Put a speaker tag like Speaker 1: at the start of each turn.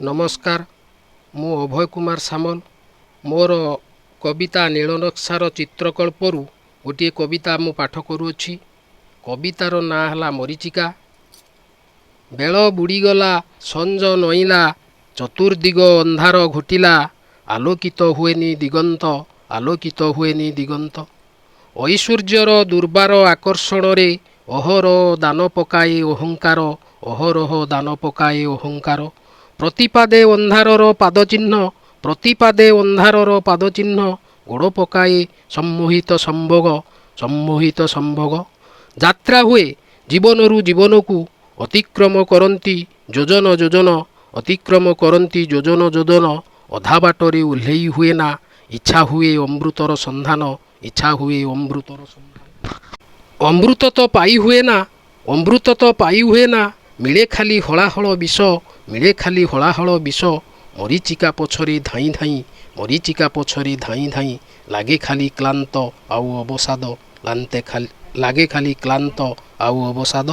Speaker 1: नमस्कार मु अभय कुमार सामल मोर कविता नीलनक्सार चित्रकल्परू गोटे कविता मु पाठ करुअछि। कवितार ना हला मरीचिका। बेल बुड़ीगला संज नईला चतुर्दिग अंधार घोटिला आलोकित हुएनी दिगंत आलोकित हुएनी दिगंत ऐश्वर्यर दुर्बार आकर्षण रे अहरह दान पकाए अहंकार अहरह दान पकाए अहंकार प्रतिपादे अंधारर पादचिह्न प्रतिपादे अंधारर पादचिह्न गोड़ पकाए सम्मोहित संभोग यात्रा हुए जीवनरू जीवनकू अतिक्रम करती योजन योजन अतिक्रम करती योजन योजन अधा बाटरे ओह्लई हुए ना इच्छा हुए अमृतर संधान इच्छा हुए अमृतर संधान अमृत तो पाई हुए ना अमृत तो पाई हुए ना मिले खाली हलाहल विष मिले खाली हलाहल विष मरीचिका पछरे धाई धाई मरीचिका पछरे धाई धाई लागे खाली क्लांत आउ अवसाद लागे खाली क्लांत आउ अवसाद।